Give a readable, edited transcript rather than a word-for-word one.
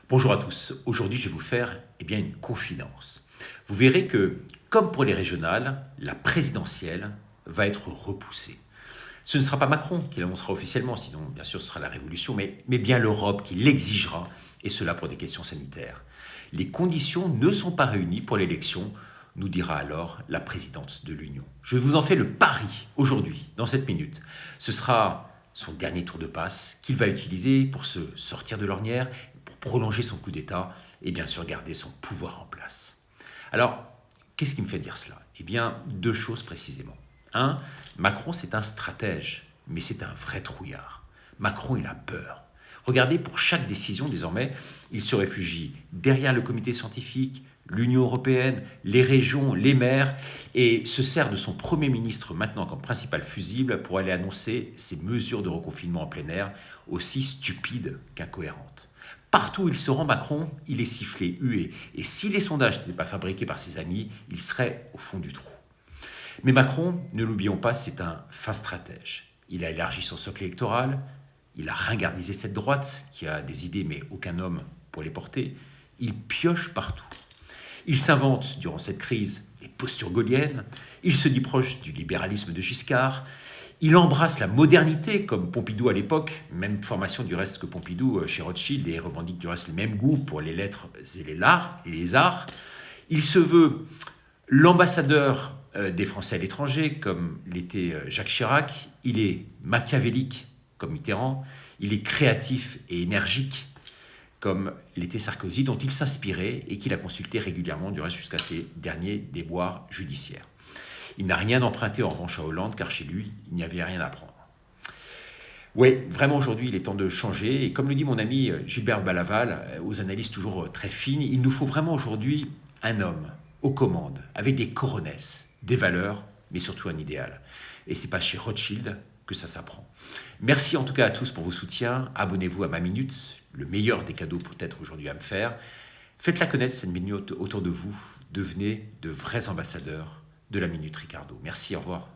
Bonjour à tous. Aujourd'hui, je vais vous faire une confidence. Vous verrez que, comme pour les régionales, la présidentielle va être repoussée. Ce ne sera pas Macron qui l'annoncera officiellement, sinon bien sûr ce sera la révolution, mais bien l'Europe qui l'exigera, et cela pour des questions sanitaires. Les conditions ne sont pas réunies pour l'élection, nous dira alors la présidente de l'Union. Je vous en fais le pari aujourd'hui, dans cette minute. Ce sera son dernier tour de passe qu'il va utiliser pour se sortir de l'ornière, pour prolonger son coup d'État et bien sûr garder son pouvoir en place. Alors, qu'est-ce qui me fait dire cela? Deux choses précisément. Un, Macron, c'est un stratège, mais c'est un vrai trouillard. Macron, il a peur. Regardez, pour chaque décision, désormais, il se réfugie derrière le comité scientifique, l'Union européenne, les régions, les maires, et se sert de son Premier ministre maintenant comme principal fusible pour aller annoncer ses mesures de reconfinement en plein air, aussi stupides qu'incohérentes. Partout où il se rend, Macron, il est sifflé, hué, et si les sondages n'étaient pas fabriqués par ses amis, il serait au fond du trou. Mais Macron, ne l'oublions pas, c'est un fin stratège. Il a élargi son socle électoral, il a ringardisé cette droite qui a des idées mais aucun homme pour les porter. Il pioche partout. Il s'invente, durant cette crise, des postures gaulliennes. Il se dit proche du libéralisme de Giscard. Il embrasse la modernité, comme Pompidou à l'époque, même formation du reste que Pompidou chez Rothschild, et revendique du reste le même goût pour les lettres et les arts. Il se veut l'ambassadeur des Français à l'étranger, comme l'était Jacques Chirac. Il est machiavélique, comme Mitterrand. Il est créatif et énergique, comme l'était Sarkozy, dont il s'inspirait et qu'il a consulté régulièrement, du reste jusqu'à ses derniers déboires judiciaires. Il n'a rien emprunté en revanche à Hollande, car chez lui, il n'y avait rien à prendre. Oui, vraiment aujourd'hui, il est temps de changer. Et comme le dit mon ami Gilbert Balaval, aux analyses toujours très fines, il nous faut vraiment aujourd'hui un homme aux commandes, avec des coronesses, des valeurs, mais surtout un idéal. Et c'est pas chez Rothschild que ça s'apprend. Merci en tout cas à tous pour vos soutiens. Abonnez-vous à Ma Minute, le meilleur des cadeaux peut-être aujourd'hui à me faire. Faites-la connaître, cette minute, autour de vous. Devenez de vrais ambassadeurs de la Minute Ricardo. Merci, au revoir.